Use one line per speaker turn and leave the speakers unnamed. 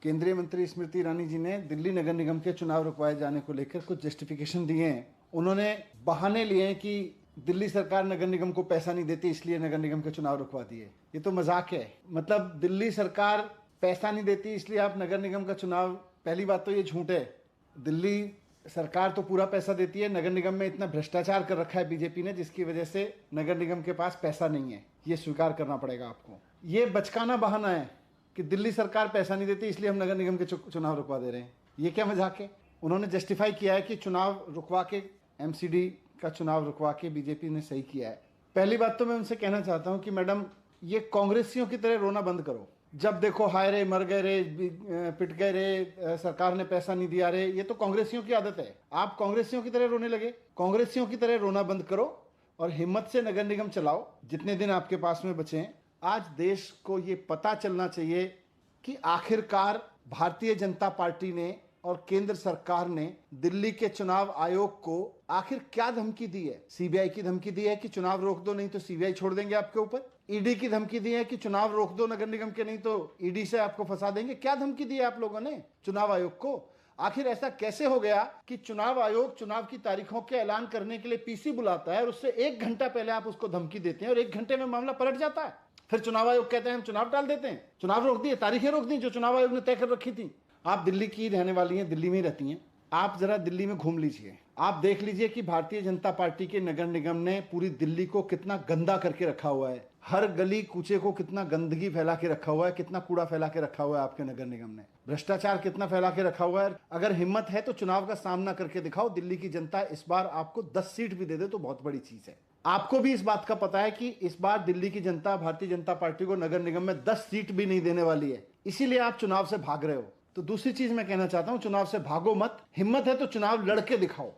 केंद्रीय मंत्री स्मृति ईरानी जी ने दिल्ली नगर निगम के चुनाव रुकवाए जाने को लेकर कुछ जस्टिफिकेशन दिए हैं। उन्होंने बहाने लिए हैं कि दिल्ली सरकार नगर निगम को पैसा नहीं देती इसलिए नगर निगम के चुनाव रुकवा दिए। ये तो मजाक है। मतलब दिल्ली सरकार पैसा नहीं देती इसलिए आप नगर निगम का चुनाव, पहली बात तो ये झूठ है। दिल्ली सरकार तो पूरा पैसा देती है। नगर निगम में इतना भ्रष्टाचार कर रखा है बीजेपी ने जिसकी वजह से नगर निगम के पास पैसा नहीं है। ये स्वीकार करना पड़ेगा आपको। ये बचकाना बहाना है कि दिल्ली सरकार पैसा नहीं देती इसलिए हम नगर निगम के चुनाव रुकवा दे रहे हैं। ये क्या मजाक है। उन्होंने जस्टिफाई किया है कि चुनाव रुकवा के, एमसीडी का चुनाव रुकवा के बीजेपी ने सही किया है। पहली बात तो मैं उनसे कहना चाहता हूं कि मैडम, ये कांग्रेसियों की तरह रोना बंद करो। जब देखो हाय रे, मर गए रे, पिट गए रे, सरकार ने पैसा नहीं दिया रे, ये तो कांग्रेसियों की आदत है। आप कांग्रेसियों की तरह रोने लगे। कांग्रेसियों की तरह रोना बंद करो और हिम्मत से नगर निगम चलाओ जितने दिन आपके पास में बचे हैं। आज देश को ये पता चलना चाहिए कि आखिरकार भारतीय जनता पार्टी ने और केंद्र सरकार ने दिल्ली के चुनाव आयोग को आखिर क्या धमकी दी है। सीबीआई की धमकी दी है कि चुनाव रोक दो नहीं तो सीबीआई छोड़ देंगे आपके ऊपर। ईडी की धमकी दी है कि चुनाव रोक दो नगर निगम के नहीं तो ईडी से आपको फंसा देंगे। क्या धमकी दी है आप लोगों ने चुनाव आयोग को? आखिर ऐसा कैसे हो गया कि चुनाव आयोग चुनाव की तारीखों के ऐलान करने के लिए पीसी बुलाता है और उससे 1 घंटा पहले आप उसको धमकी देते हैं और 1 घंटे में मामला पलट जाता है। फिर चुनाव आयोग कहते हैं हम चुनाव टाल देते हैं। चुनाव रोक दिए, तारीखें रोक दी जो चुनाव आयोग ने तय कर रखी थी। आप दिल्ली की रहने वाली हैं, दिल्ली में ही रहती हैं। आप जरा दिल्ली में घूम लीजिए। आप देख लीजिए कि भारतीय जनता पार्टी के नगर निगम ने पूरी दिल्ली को कितना गंदा करके रखा हुआ है। हर गली कूचे को कितना गंदगी फैला के रखा हुआ है, कितना कूड़ा फैला के रखा हुआ है आपके नगर निगम ने। भ्रष्टाचार कितना फैला के रखा हुआ है। अगर हिम्मत है तो चुनाव का सामना करके दिखाओ। दिल्ली की जनता इस बार आपको 10 सीट भी दे दे तो बहुत बड़ी चीज है। आपको भी इस बात का पता है कि इस बार दिल्ली की जनता भारतीय जनता पार्टी को नगर निगम में 10 सीट भी नहीं देने वाली है। इसीलिए आप चुनाव से भाग रहे हो। तो दूसरी चीज मैं कहना चाहता हूं, चुनाव से भागो मत। हिम्मत है तो चुनाव लड़के दिखाओ।